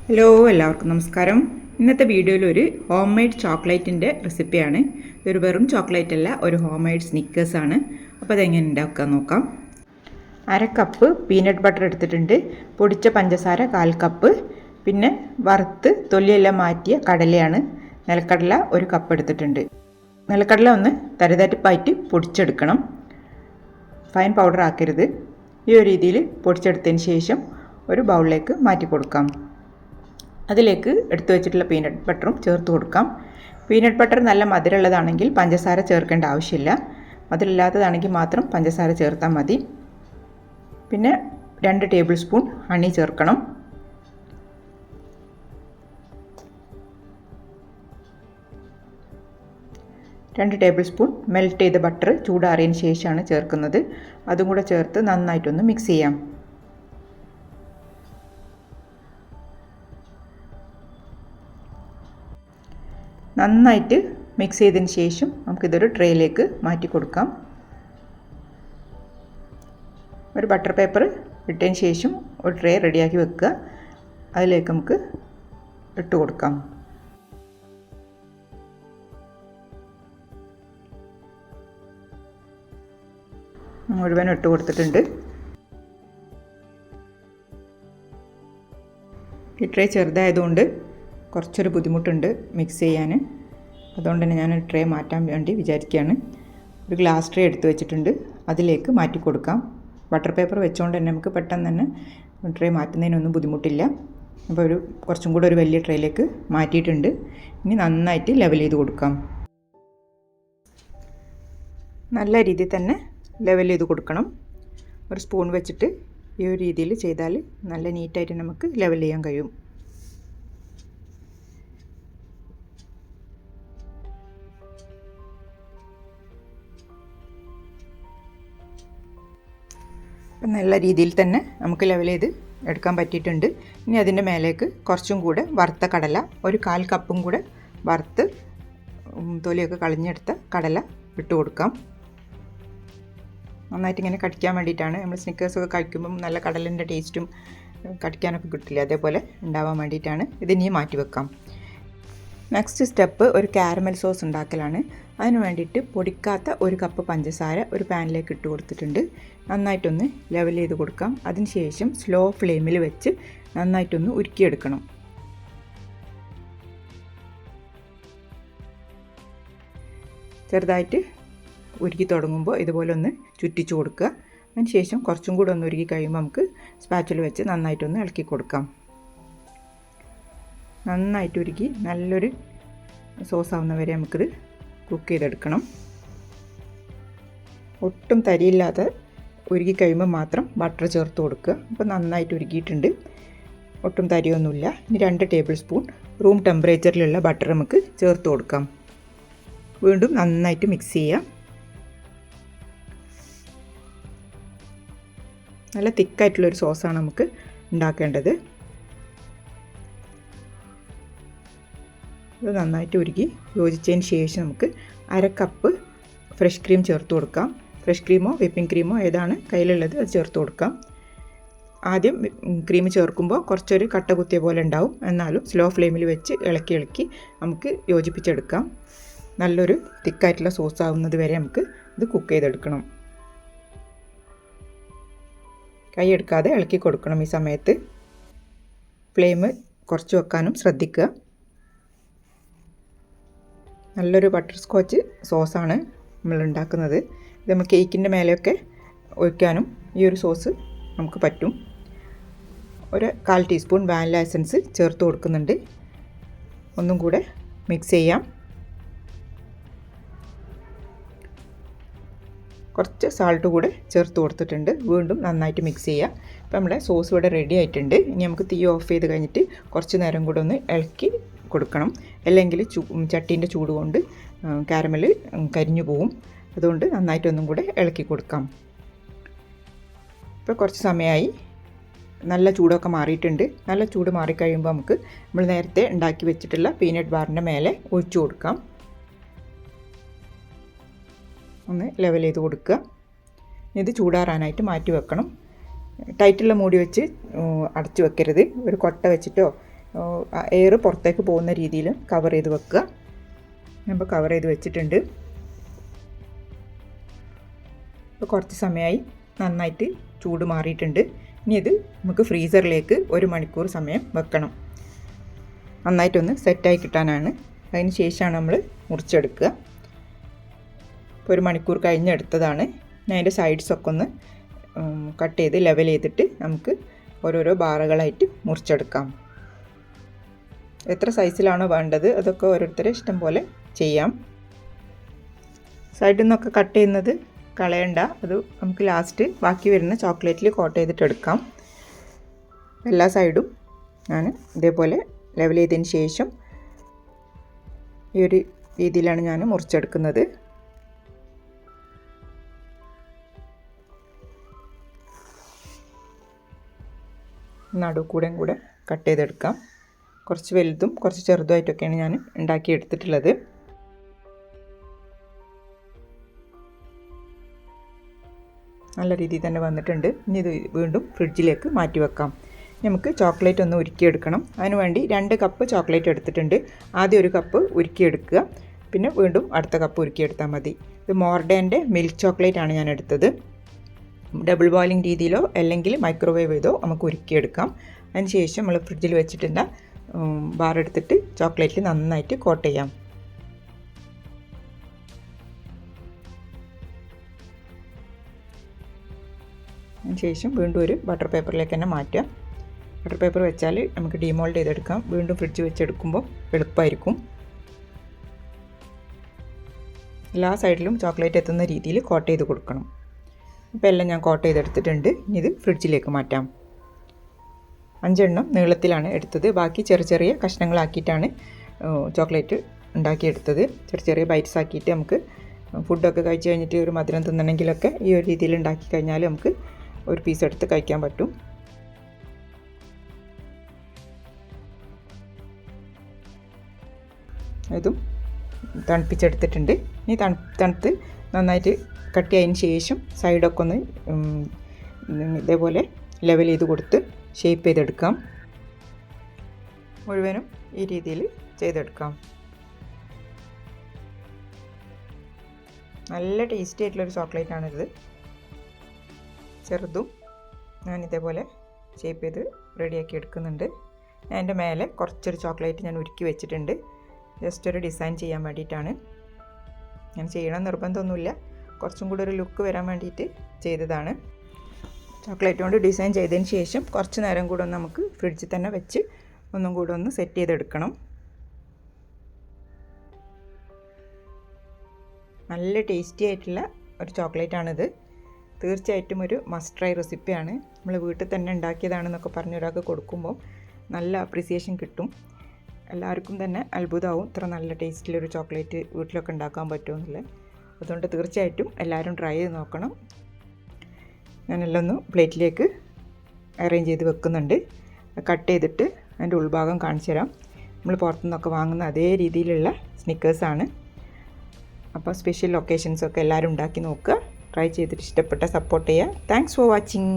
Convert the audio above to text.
Hello, എല്ലാവർക്കും നമസ്കാരം. ഇന്നത്തെ വീഡിയോയിൽ ഒരു ഹോം മെയ്ഡ് ചോക്ലേറ്റിൻ്റെ റെസിപ്പിയാണ്. ഇതൊരു വെറും ചോക്ലേറ്റ് അല്ല, ഒരു ഹോം മെയ്ഡ് സ്നിക്കേഴ്സാണ്. അപ്പോൾ അതെങ്ങനെ ഉണ്ടാക്കാൻ നോക്കാം. 1/2 കപ്പ് പീനട്ട് ബട്ടർ എടുത്തിട്ടുണ്ട്. പൊടിച്ച പഞ്ചസാര 1/4 കപ്പ്. പിന്നെ വറുത്ത് തൊലിയെല്ലാം മാറ്റിയ കടലയാണ്, നിലക്കടല 1 കപ്പ് എടുത്തിട്ടുണ്ട്. നിലക്കടല ഒന്ന് തരിതരിപ്പായിട്ട് പൊടിച്ചെടുക്കണം, ഫൈൻ പൗഡർ ആക്കരുത്. ഈ ഒരു രീതിയിൽ പൊടിച്ചെടുത്തതിന് ശേഷം ഒരു ബൗളിലേക്ക് മാറ്റി കൊടുക്കാം. അതിലേക്ക് എടുത്തു വെച്ചിട്ടുള്ള പീനട്ട് ബട്ടറും ചേർത്ത് കൊടുക്കാം. പീനട്ട് ബട്ടർ നല്ല മധുരമുള്ളതാണെങ്കിൽ പഞ്ചസാര ചേർക്കേണ്ട ആവശ്യമില്ല, മധുരമില്ലാത്തതാണെങ്കിൽ മാത്രം പഞ്ചസാര ചേർത്താൽ മതി. പിന്നെ 2 ടേബിൾ സ്പൂൺ ഹണി ചേർക്കണം. രണ്ട് ടേബിൾ സ്പൂൺ മെൽറ്റ് ചെയ്ത ബട്ടർ ചൂടാറിയതിന് ശേഷമാണ് ചേർക്കുന്നത്. അതും കൂടെ ചേർത്ത് നന്നായിട്ടൊന്ന് മിക്സ് ചെയ്യാം. നന്നായിട്ട് മിക്സ് ചെയ്തതിന് ശേഷം നമുക്കിതൊരു ട്രേയിലേക്ക് മാറ്റി കൊടുക്കാം. ഒരു ബട്ടർ പേപ്പർ ഇട്ടതിന് ശേഷം ഒരു ട്രേ റെഡിയാക്കി വെക്കുക. അതിലേക്ക് നമുക്ക് ഇട്ട് കൊടുക്കാം. മുഴുവൻ ഇട്ട് കൊടുത്തിട്ടുണ്ട്. ഈ ട്രേ ചെറുതായതുകൊണ്ട് കുറച്ചൊരു ബുദ്ധിമുട്ടുണ്ട് മിക്സ് ചെയ്യാൻ. അതുകൊണ്ട് തന്നെ ഞാൻ ട്രേ മാറ്റാൻ വേണ്ടി വിചാരിക്കുകയാണ്. ഒരു ഗ്ലാസ് ട്രേ എടുത്ത് വെച്ചിട്ടുണ്ട്, അതിലേക്ക് മാറ്റി കൊടുക്കാം. ബട്ടർ പേപ്പർ വെച്ചുകൊണ്ട് തന്നെ നമുക്ക് പെട്ടെന്ന് തന്നെ ട്രേ മാറ്റുന്നതിനൊന്നും ബുദ്ധിമുട്ടില്ല. അപ്പോൾ കുറച്ചും കൂടെ ഒരു വലിയ ട്രേയിലേക്ക് മാറ്റിയിട്ടുണ്ട്. ഇനി നന്നായിട്ട് ലെവൽ ചെയ്ത് കൊടുക്കാം. നല്ല രീതിയിൽ തന്നെ ലെവൽ ചെയ്ത് കൊടുക്കണം. ഒരു സ്പൂൺ വെച്ചിട്ട് ഈ ഒരു രീതിയിൽ ചെയ്താൽ നല്ല നീറ്റായിട്ട് നമുക്ക് ലെവൽ ചെയ്യാൻ കഴിയും. നല്ല രീതിയിൽ തന്നെ നമുക്ക് ലെവൽ ചെയ്ത് എടുക്കാൻ പറ്റിയിട്ടുണ്ട്. ഇനി അതിൻ്റെ മേലേക്ക് കുറച്ചും കൂടെ വറുത്ത കടല, ഒരു 1/4 കപ്പും കൂടെ വറുത്ത് തൊലിയൊക്കെ കളഞ്ഞെടുത്ത കടല ഇട്ട് കൊടുക്കാം. നന്നായിട്ട് ഇങ്ങനെ കടിക്കാൻ വേണ്ടിയിട്ടാണ്. നമ്മൾ സ്നിക്കേഴ്സൊക്കെ കഴിക്കുമ്പം നല്ല കടലിൻ്റെ ടേസ്റ്റും കടിക്കാനൊക്കെ കിട്ടില്ല, അതേപോലെ ഉണ്ടാവാൻ വേണ്ടിയിട്ടാണ്. ഇതിനി മാറ്റി വെക്കാം. നെക്സ്റ്റ് സ്റ്റെപ്പ് ഒരു കാരമൽ സോസ് ഉണ്ടാക്കലാണ്. അതിന് വേണ്ടിയിട്ട് പൊടിക്കാത്ത 1 കപ്പ് പഞ്ചസാര ഒരു പാനിലേക്ക് ഇട്ട് കൊടുത്തിട്ടുണ്ട്. നന്നായിട്ടൊന്ന് ലെവൽ ചെയ്ത് കൊടുക്കാം. അതിനുശേഷം സ്ലോ ഫ്ലെയിമിൽ വെച്ച് നന്നായിട്ടൊന്ന് ഉരുക്കിയെടുക്കണം. ചെറുതായിട്ട് ഉരുക്കി തുടങ്ങുമ്പോൾ ഇതുപോലെ ഒന്ന് ചുറ്റിച്ചു കൊടുക്കുക. അതിനുശേഷം കുറച്ചും കൂടെ ഒന്ന് ഉരുക്കി കഴിയുമ്പോൾ നമുക്ക് സ്പാച്ചുല വെച്ച് നന്നായിട്ടൊന്ന് ഇളക്കി കൊടുക്കാം. നന്നായിട്ട് ഉരുക്കി നല്ലൊരു സോസ് ആവുന്നവരെ നമുക്കിത് കുക്ക് ചെയ്തെടുക്കണം. ഒട്ടും തരിയില്ലാതെ ഉരുക്കി കഴിയുമ്പോൾ മാത്രം ബട്ടർ ചേർത്ത് കൊടുക്കുക. അപ്പോൾ നന്നായിട്ട് ഉരുക്കിയിട്ടുണ്ട്, ഒട്ടും തരിയൊന്നുമില്ല. ഇനി 2 ടേബിൾ സ്പൂൺ റൂം ടെമ്പറേച്ചറിലുള്ള ബട്ടർ നമുക്ക് ചേർത്ത് കൊടുക്കാം. വീണ്ടും നന്നായിട്ട് മിക്സ് ചെയ്യാം. നല്ല തിക്കായിട്ടുള്ളൊരു സോസാണ് നമുക്ക് ഉണ്ടാക്കേണ്ടത്. ഇത് നന്നായിട്ട് ഉരുക്കി യോജിച്ചതിന് ശേഷം നമുക്ക് 1/2 കപ്പ് ഫ്രഷ് ക്രീം ചേർത്ത് കൊടുക്കാം. ഫ്രഷ് ക്രീമോ വിപ്പിംഗ് ക്രീമോ ഏതാണ് കയ്യിലുള്ളത് അത് ചേർത്ത് കൊടുക്കാം. ആദ്യം ക്രീം ചേർക്കുമ്പോൾ കുറച്ചൊരു കട്ട കുത്തിയ പോലെ ഉണ്ടാവും, എന്നാലും സ്ലോ ഫ്ലെയിമിൽ വെച്ച് ഇളക്കി നമുക്ക് യോജിപ്പിച്ചെടുക്കാം. നല്ലൊരു തിക്കായിട്ടുള്ള സോസ് ആവുന്നത് വരെ നമുക്ക് ഇത് കുക്ക് ചെയ്തെടുക്കണം. കൈ എടുക്കാതെ ഇളക്കി കൊടുക്കണം. ഈ സമയത്ത് ഫ്ലെയിം കുറച്ച് വെക്കാനും ശ്രദ്ധിക്കുക. നല്ലൊരു ബട്ടർ സ്കോച്ച് സോസാണ് നമ്മൾ ഉണ്ടാക്കുന്നത്. ഇത് നമ്മൾ കേക്കിൻ്റെ മേലെയൊക്കെ ഒഴിക്കാനും ഈ ഒരു സോസ് നമുക്ക് പറ്റും. ഒരു 1/4 ടീസ്പൂൺ വാനില എസൻസ് ചേർത്ത് കൊടുക്കുന്നുണ്ട്. ഒന്നും കൂടെ മിക്സ് ചെയ്യാം. കുറച്ച് സാൾട്ട് കൂടെ ചേർത്ത് കൊടുത്തിട്ടുണ്ട്. വീണ്ടും നന്നായിട്ട് മിക്സ് ചെയ്യുക. അപ്പോൾ നമ്മുടെ സോസ് ഇവിടെ റെഡി ആയിട്ടുണ്ട്. ഇനി നമുക്ക് തീ ഓഫ് ചെയ്ത് കഴിഞ്ഞിട്ട് കുറച്ച് നേരം കൂടെ ഒന്ന് ഇളക്കി കൊടുക്കണം. അല്ലെങ്കിൽ ചട്ടീൻ്റെ ചൂട് കൊണ്ട് കാരമൽ കരിഞ്ഞു പോവും. അതുകൊണ്ട് നന്നായിട്ടൊന്നും കൂടെ ഇളക്കി കൊടുക്കാം. ഇപ്പോൾ കുറച്ച് സമയമായി, നല്ല ചൂടൊക്കെ മാറിയിട്ടുണ്ട്. നല്ല ചൂട് മാറിക്കഴിയുമ്പോൾ നമുക്ക് നമ്മൾ നേരത്തെ ഉണ്ടാക്കി വെച്ചിട്ടുള്ള പീനട്ട് ബാറിൻ്റെ മേലെ ഒഴിച്ചു കൊടുക്കാം. ഒന്ന് ലെവൽ ചെയ്ത് കൊടുക്കുക. ഇത് ചൂടാറാനായിട്ട് മാറ്റി വെക്കണം. ടൈറ്റുള്ള മൂടി വെച്ച് അടച്ചു വെക്കരുത്. ഒരു കൊട്ട വെച്ചിട്ടോ എയർ പുറത്തേക്ക് പോകുന്ന രീതിയിൽ കവർ ചെയ്ത് വെക്കുക. അപ്പോൾ കവർ ചെയ്ത് വെച്ചിട്ടുണ്ട്. ഇപ്പോൾ കുറച്ച് സമയമായി നന്നായിട്ട് ചൂട് മാറിയിട്ടുണ്ട്. ഇനി ഇത് നമുക്ക് ഫ്രീസറിലേക്ക് 1 മണിക്കൂർ സമയം വെക്കണം. നന്നായിട്ടൊന്ന് സെറ്റായി കിട്ടാനാണ്. അതിന് ശേഷമാണ് നമ്മൾ മുറിച്ചെടുക്കുക. ഇപ്പോൾ 1 മണിക്കൂർ കഴിഞ്ഞെടുത്തതാണ്. ഞാൻ അതിൻ്റെ സൈഡ്സൊക്കെ ഒന്ന് കട്ട് ചെയ്ത് ലെവൽ ചെയ്തിട്ട് നമുക്ക് ഓരോരോ ബാറുകളായിട്ട് മുറിച്ചെടുക്കാം. എത്ര സൈസിലാണോ വേണ്ടത് അതൊക്കെ ഓരോരുത്തരെ ഇഷ്ടം പോലെ ചെയ്യാം. സൈഡിൽ നിന്നൊക്കെ കട്ട് ചെയ്യുന്നത് കളയണ്ട. അത് നമുക്ക് ലാസ്റ്റ് ബാക്കി വരുന്ന ചോക്ലേറ്റിൽ കോട്ട് ചെയ്തിട്ടെടുക്കാം. എല്ലാ സൈഡും ഞാൻ ഇതേപോലെ ലെവൽ ചെയ്തതിന് ശേഷം ഈ ഒരു രീതിയിലാണ് ഞാൻ മുറിച്ചെടുക്കുന്നത്. നടുക്കൂടെയും കൂടെ കട്ട് ചെയ്തെടുക്കാം. കുറച്ച് വലുതും കുറച്ച് ചെറുതുമായിട്ടൊക്കെയാണ് ഞാൻ ഉണ്ടാക്കിയെടുത്തിട്ടുള്ളത്. നല്ല രീതിയിൽ തന്നെ വന്നിട്ടുണ്ട്. ഇനി ഇത് വീണ്ടും ഫ്രിഡ്ജിലേക്ക് മാറ്റി വെക്കാം. നമുക്ക് ചോക്ലേറ്റ് ഒന്ന് ഉരുക്കിയെടുക്കണം. അതിനുവേണ്ടി 2 കപ്പ് ചോക്ലേറ്റ് എടുത്തിട്ടുണ്ട്. ആദ്യം 1 കപ്പ് ഉരുക്കിയെടുക്കുക. പിന്നെ വീണ്ടും അടുത്ത കപ്പ് ഉരുക്കിയെടുത്താൽ മതി. ഇത് മോർഡേൻ്റെ മിൽക്ക് ചോക്ലേറ്റ് ആണ് ഞാൻ എടുത്തത്. ഡബിൾ ബോയിലിംഗ് രീതിയിലോ അല്ലെങ്കിൽ മൈക്രോവേവ് ചെയ്തോ നമുക്ക് ഉരുക്കിയെടുക്കാം. അതിന് ശേഷം നമ്മൾ ഫ്രിഡ്ജിൽ വെച്ചിട്ടുള്ള ബാർ എടുത്തിട്ട് ചോക്ലേറ്റിൽ നന്നായിട്ട് കോട്ട് ചെയ്യാം. അതിന് ശേഷം വീണ്ടും ഒരു ബട്ടർ പേപ്പറിലേക്ക് തന്നെ മാറ്റാം. ബട്ടർ പേപ്പർ വെച്ചാൽ നമുക്ക് ഡീമോൾഡ് ചെയ്തെടുക്കാം. വീണ്ടും ഫ്രിഡ്ജ് വെച്ചെടുക്കുമ്പോൾ എളുപ്പമായിരിക്കും. എല്ലാ സൈഡിലും ചോക്ലേറ്റ് എത്തുന്ന രീതിയിൽ കോട്ട് ചെയ്ത് കൊടുക്കണം. ഇപ്പോൾ എല്ലാം ഞാൻ കോട്ട് ചെയ്തെടുത്തിട്ടുണ്ട്. ഇനി ഇത് ഫ്രിഡ്ജിലേക്ക് മാറ്റാം. 5 എണ്ണം നീളത്തിലാണ് എടുത്തത്. ബാക്കി ചെറിയ ചെറിയ കഷ്ണങ്ങളാക്കിയിട്ടാണ് ചോക്ലേറ്റ് ഉണ്ടാക്കിയെടുത്തത്. ചെറിയ ചെറിയ ബൈറ്റ്സ് ആക്കിയിട്ട് നമുക്ക് ഫുഡൊക്കെ കഴിച്ച് കഴിഞ്ഞിട്ട് ഒരു മധുരം തിന്നണമെങ്കിലൊക്കെ ഈ ഒരു രീതിയിൽ ഉണ്ടാക്കി കഴിഞ്ഞാൽ നമുക്ക് ഒരു പീസ് എടുത്ത് കഴിക്കാൻ പറ്റും. ഇതും തണുപ്പിച്ചെടുത്തിട്ടുണ്ട്. ഇനി തണുത്ത് നന്നായിട്ട് കട്ട് ചെയ്തതിന് ശേഷം സൈഡൊക്കെ ഒന്ന് ഇതേപോലെ ലെവൽ ചെയ്ത് കൊടുത്ത് ഷേപ്പ് ചെയ്തെടുക്കാം. മുഴുവനും ഈ രീതിയിൽ ചെയ്തെടുക്കാം. നല്ല ടേസ്റ്റി ആയിട്ടുള്ളൊരു ചോക്ലേറ്റാണിത്. ചെറുതും ഞാൻ ഇതേപോലെ ഷേപ്പ് ചെയ്ത് റെഡിയാക്കി എടുക്കുന്നുണ്ട്. ഞാൻ എൻ്റെ മേലെ കുറച്ചൊരു ചോക്ലേറ്റ് ഞാൻ ഉരുക്കി വെച്ചിട്ടുണ്ട്. ജസ്റ്റ് ഒരു ഡിസൈൻ ചെയ്യാൻ വേണ്ടിയിട്ടാണ്. ഞാൻ ചെയ്യണം നിർബന്ധമൊന്നുമില്ല. കുറച്ചും കൂടി ഒരു ലുക്ക് വരാൻ വേണ്ടിയിട്ട് ചെയ്തതാണ്. ചോക്ലേറ്റ് കൊണ്ട് ഡിസൈൻ ചെയ്തതിന് ശേഷം കുറച്ച് നേരം കൂടെ നമുക്ക് ഫ്രിഡ്ജിൽ തന്നെ വെച്ച് ഒന്നും കൂടെ ഒന്ന് സെറ്റ് ചെയ്തെടുക്കണം. നല്ല ടേസ്റ്റി ആയിട്ടുള്ള ഒരു ചോക്ലേറ്റാണിത്. തീർച്ചയായിട്ടും ഒരു മസ്റ്റ് ട്രൈ റെസിപ്പിയാണ്. നമ്മൾ വീട്ടിൽ തന്നെ ഉണ്ടാക്കിയതാണെന്നൊക്കെ പറഞ്ഞ് ഒരാൾക്ക് കൊടുക്കുമ്പോൾ നല്ല അപ്രിസിയേഷൻ കിട്ടും. എല്ലാവർക്കും തന്നെ അത്ഭുതമാവും ഇത്ര നല്ല ടേസ്റ്റിലൊരു ചോക്ലേറ്റ് വീട്ടിലൊക്കെ ഉണ്ടാക്കാൻ പറ്റുമെന്നില്ല. അതുകൊണ്ട് തീർച്ചയായിട്ടും എല്ലാവരും ട്രൈ ചെയ്ത് നോക്കണം. ഞാനെല്ലാം ഒന്ന് പ്ലേറ്റിലേക്ക് അറേഞ്ച് ചെയ്ത് വെക്കുന്നുണ്ട്. കട്ട് ചെയ്തിട്ട് അതിൻ്റെ ഉൾഭാഗം കാണിച്ചു തരാം. നമ്മൾ പുറത്തുനിന്നൊക്കെ വാങ്ങുന്ന അതേ രീതിയിലുള്ള സ്നിക്കേഴ്സാണ്. അപ്പോൾ സ്പെഷ്യൽ ഒക്കേഷൻസൊക്കെ എല്ലാവരും ഉണ്ടാക്കി നോക്കുക. ട്രൈ ചെയ്തിട്ട് ഇഷ്ടപ്പെട്ട സപ്പോർട്ട് ചെയ്യുക. Thanks for watching.